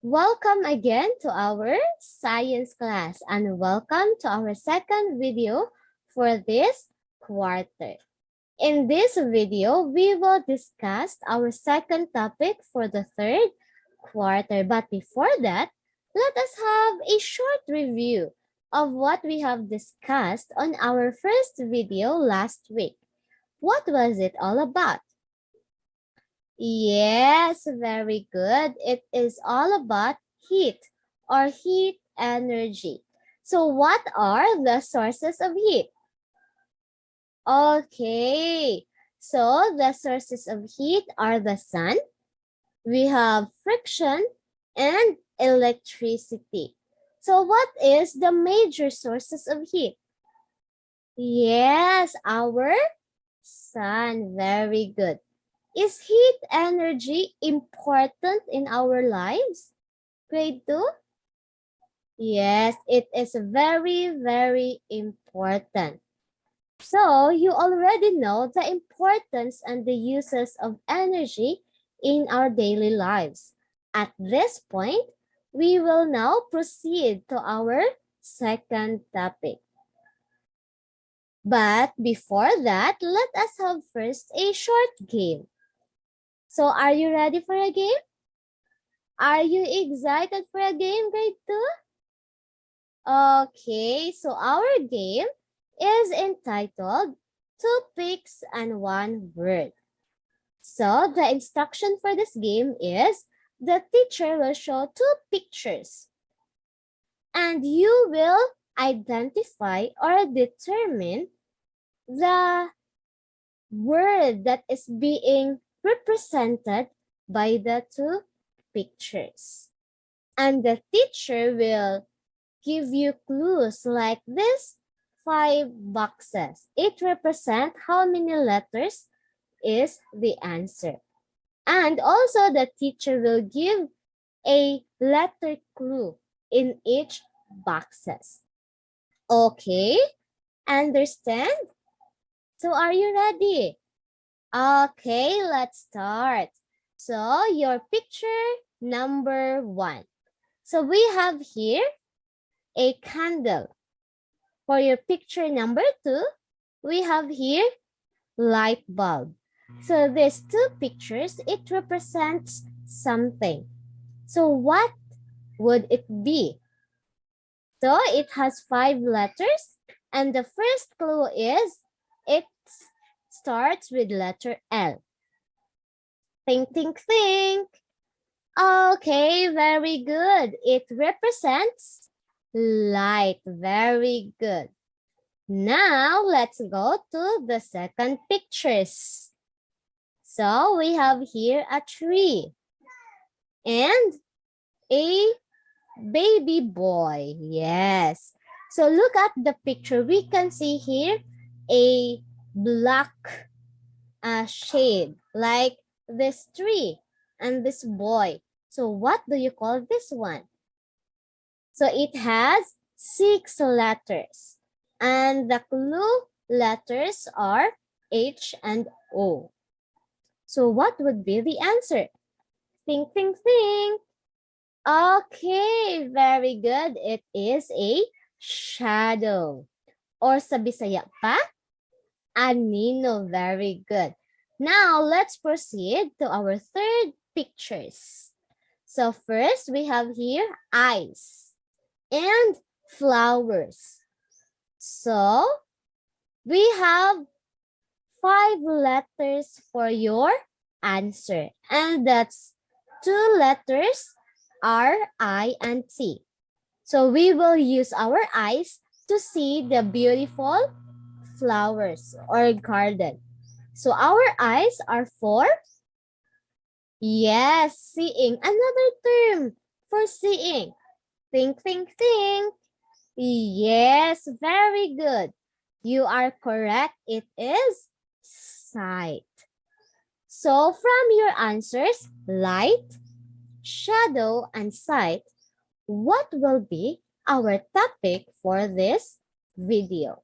Welcome again to our science class and welcome to our second video for this quarter. In this video, we will discuss our second topic for the third quarter. But before that, let us have a short review of what we have discussed on our first video last week. What was it all about? Yes, very good. It is all about heat or heat energy. So what are the sources of heat? Okay, so the sources of heat are the sun, we have friction, and electricity. So what is the major sources of heat? Yes, our sun. Very good. Is heat energy important in our lives? Grade 2? Yes, it is very, very important. So, you already know the importance and the uses of energy in our daily lives. At this point, we will now proceed to our second topic. But before that, let us have first a short game. So, are you ready for a game? Are you excited for a game, grade 2? Okay, so our game is entitled Two Pics and One Word. So, the instruction for this game is the teacher will show two pictures and you will identify or determine the word that is being represented by the two pictures. And the teacher will give you clues like this 5 boxes. It represents how many letters is the answer. And also the teacher will give a letter clue in each boxes. Okay, understand? So are you ready? Okay, let's start. So your picture number 1. So we have here a candle. For your picture number 2, we have here light bulb. So these two pictures, it represents something. So what would it be? So it has 5 letters and the first clue is it starts with letter L. Think, think, think. Okay, very good. It represents light. Very good. Now, let's go to the second pictures. So, we have here a tree and a baby boy. Yes. So, look at the picture. We can see here a black shade like this tree and this boy. So, what do you call this one? So, it has 6 letters. And the clue letters are H and O. So what would be the answer? Think, think, think. Okay, very good. It is a shadow. Or sa Bisaya pa, anino. Very good. Now, let's proceed to our third pictures. So first, we have here eyes and flowers. So, we have 5 letters for your answer. And that's 2 letters, R, I, and T. So, we will use our eyes to see the beautiful flowers or garden. So, our eyes are for, yes, seeing. Another term for seeing. Think, think, think. Yes, very good. You are correct. It is sight. So from your answers, light, shadow, and sight, what will be our topic for this video?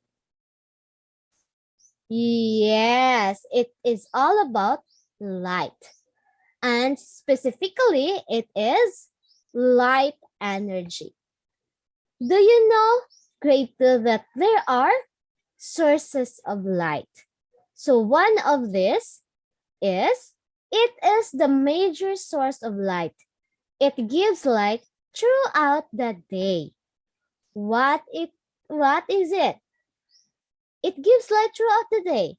Yes, it is all about light. And specifically, it is light energy. Do you know, grade 2, that there are sources of light? So one of these is, it is the major source of light. It gives light throughout the day. What is it? It gives light throughout the day.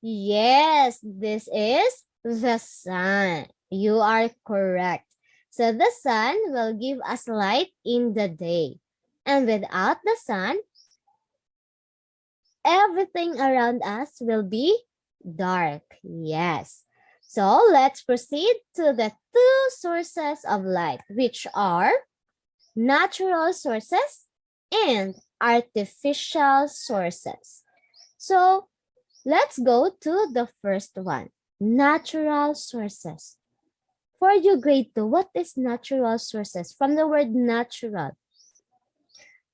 Yes, this is the sun. You are correct. So the sun will give us light in the day. And without the sun, everything around us will be dark. Yes. So let's proceed to the two sources of light, which are natural sources and artificial sources. So let's go to the first one, natural sources. For you, grade 2, what is natural sources? From the word natural.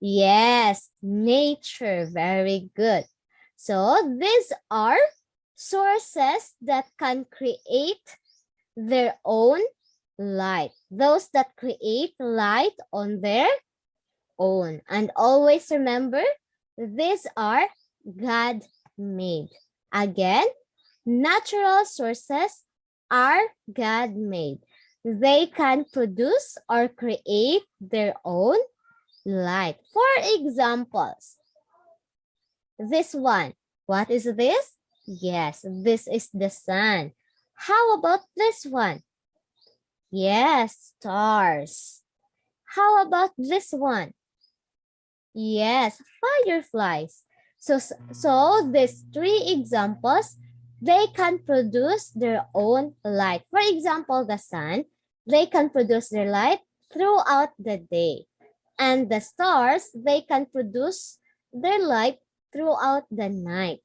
Yes, nature. Very good. So these are sources that can create their own light. Those that create light on their own. And always remember, these are God-made. Again, natural sources are God-made. They can produce or create their own light. For examples, this one, what is this? Yes, this is the sun. How about this one? Yes, stars. How about this one? Yes, fireflies. So these three examples, they can produce their own light. For example, the sun, they can produce their light throughout the day. And the stars, they can produce their light throughout the night.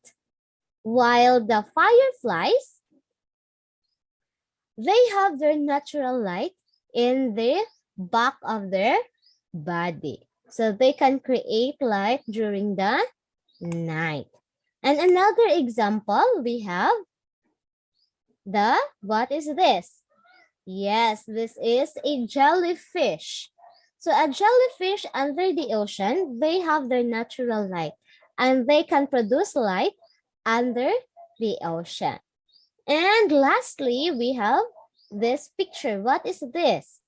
While the fireflies, they have their natural light in the back of their body. So they can create light during the night. And another example, we have what is this? Yes, this is a jellyfish. So a jellyfish under the ocean, they have their natural light and they can produce light under the ocean. And lastly, we have this picture. What is this?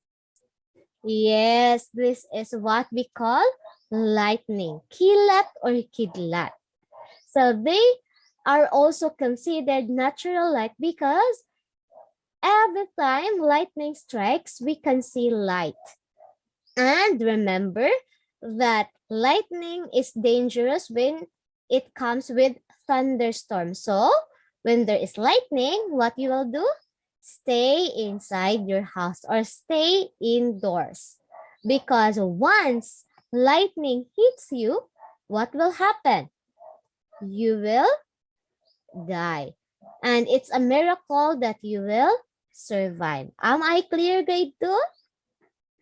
Yes, this is what we call lightning, kilat or kidlat. So they are also considered natural light because every time lightning strikes, we can see light. And remember that lightning is dangerous when it comes with thunderstorms. So when there is lightning, what you will do? Stay inside your house or stay indoors. Because once lightning hits you, what will happen? You will die. And it's a miracle that you will survive. Am I clear, grade 2?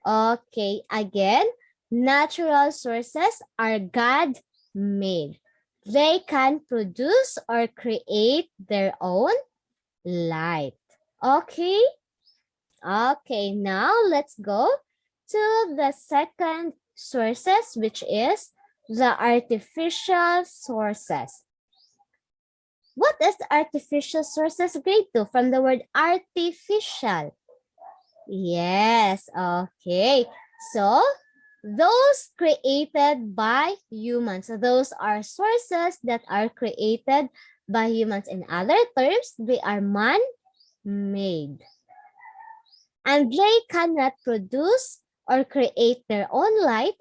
Okay, again, natural sources are God-made. They can produce or create their own light. Okay? Okay, now let's go to the second sources, which is the artificial sources. What is artificial sources, grade 2? From the word artificial. Yes, okay. So, those created by humans. So those are sources that are created by humans. In other terms, they are man-made. And they cannot produce or create their own light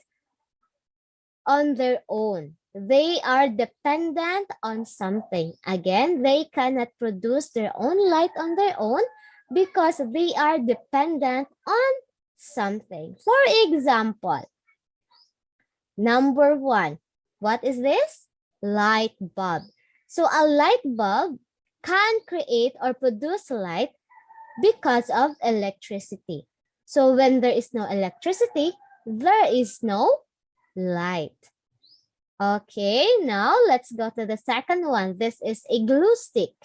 on their own. They are dependent on something. Again, they cannot produce their own light on their own because they are dependent on something. For example, number 1, what is this? Light bulb. So a light bulb can create or produce light because of electricity. So when there is no electricity, there is no light. Okay, now let's go to the second one. This is a glue stick.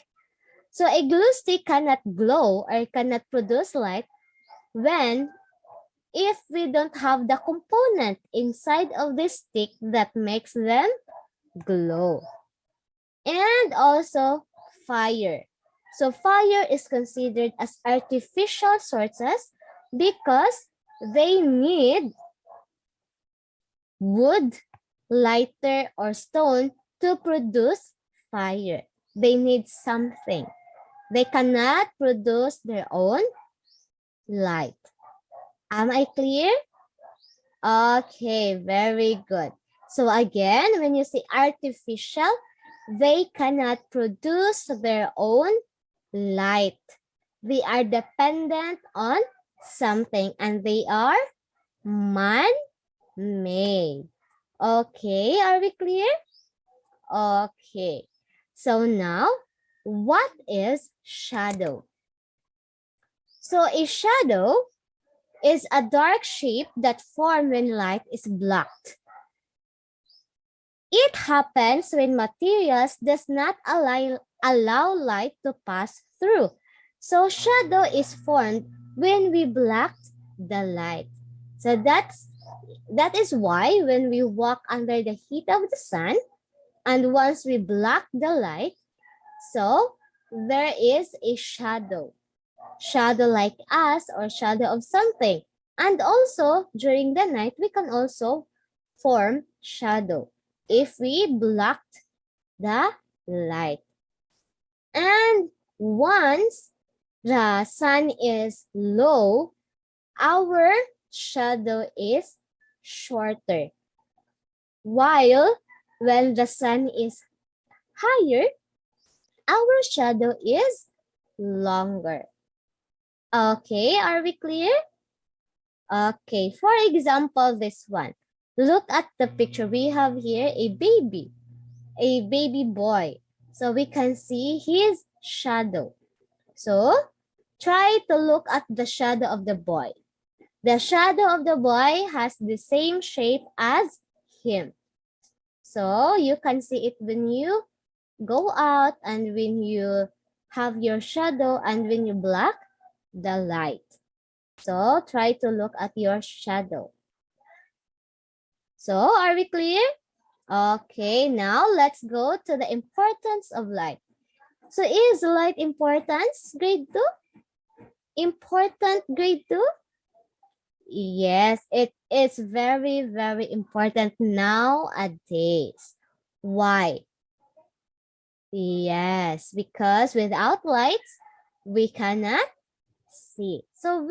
So a glue stick cannot glow or cannot produce light when if we don't have the component inside of this stick that makes them glow. And also fire. So fire is considered as artificial sources because they need wood, lighter, or stone to produce fire. They need something. They cannot produce their own light. Am I clear? Okay, very good. So again, when you say artificial, they cannot produce their own light. They are dependent on something and they are man-made. Okay, are we clear? Okay, so now what is shadow? So a shadow is a dark shape that forms when light is blocked. It happens when materials does not allow light to pass through. So shadow is formed when we block the light. So that is why when we walk under the heat of the sun, and once we block the light, so there is a shadow. Shadow like us or shadow of something. And also during the night, we can also form shadow if we blocked the light. And once the sun is low, our shadow is shorter. While when the sun is higher, our shadow is longer. Okay, are we clear? Okay, for example, this one. Look at the picture. We have here a baby boy. So we can see his shadow. So try to look at the shadow of the boy. The shadow of the boy has the same shape as him. So you can see it when you go out and when you have your shadow and when you block the light. So try to look at your shadow. So are we clear? Okay, now let's go to the importance of light. So is light important, grade 2? Important, grade 2? Yes, it is very, very important nowadays. Why? Yes, because without lights, we cannot see. So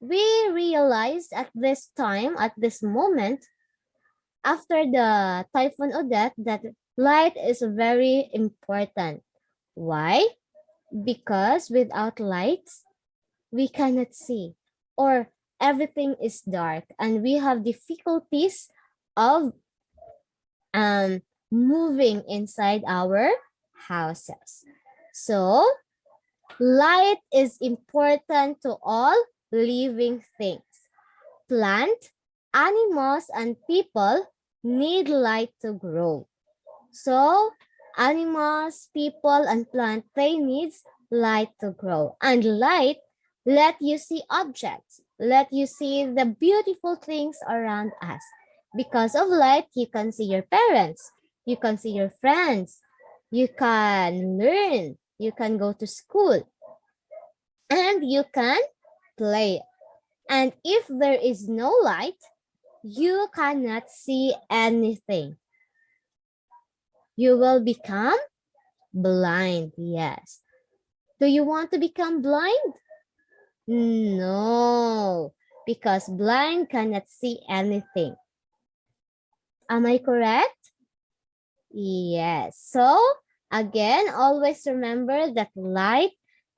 we realized at this time, at this moment, after the Typhoon Odette, that light is very important. Why? Because without lights, we cannot see, or everything is dark and we have difficulties of moving inside our houses. So light is important to all living things. Plant, animals, and people need light to grow. So animals, people, and plants, they need light to grow. And light let you see objects, let you see the beautiful things around us. Because of light, you can see your parents, you can see your friends, you can learn, you can go to school, and you can play. And if there is no light, you cannot see anything. You will become blind, yes. Do you want to become blind? No, because blind cannot see anything. Am I correct? Yes. So again, always remember that light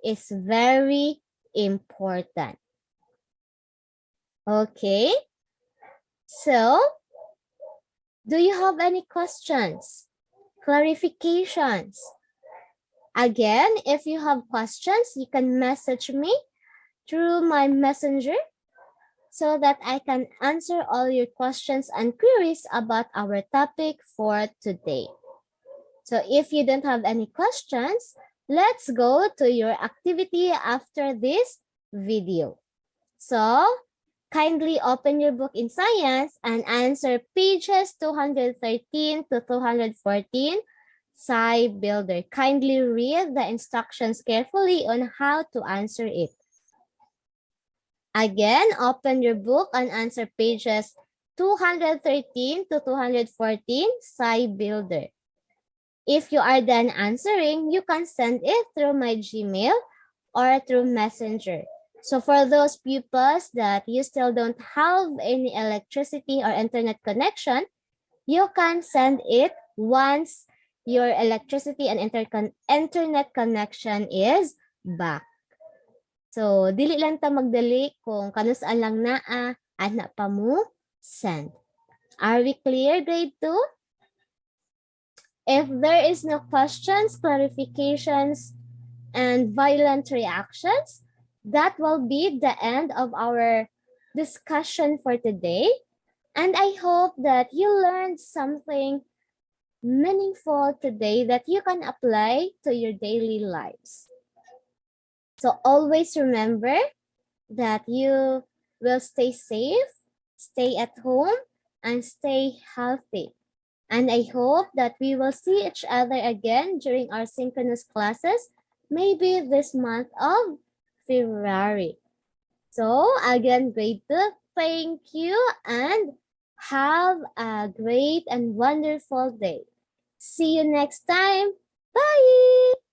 is very important. Okay. So, do you have any questions? Clarifications? Again, if you have questions, you can message me through my messenger so that I can answer all your questions and queries about our topic for today. So if you don't have any questions, let's go to your activity after this video. So Kindly open your book in science and answer pages 213 to 214. Sci Builder. Kindly read the instructions carefully on how to answer it. Again, open your book and answer pages 213 to 214, Sci Builder. If you are done answering, you can send it through my Gmail or through Messenger. So for those pupils that you still don't have any electricity or internet connection, you can send it once your electricity and internet connection is back. So, dili lang ta magdali kung kanusaan lang naa at na pa mo send. Are we clear, grade 2? If there is no questions, clarifications, and violent reactions, that will be the end of our discussion for today. And I hope that you learned something meaningful today that you can apply to your daily lives. So always remember that you will stay safe, stay at home, and stay healthy. And I hope that we will see each other again during our synchronous classes, maybe this month of February. So again, grade 2, thank you and have a great and wonderful day. See you next time. Bye!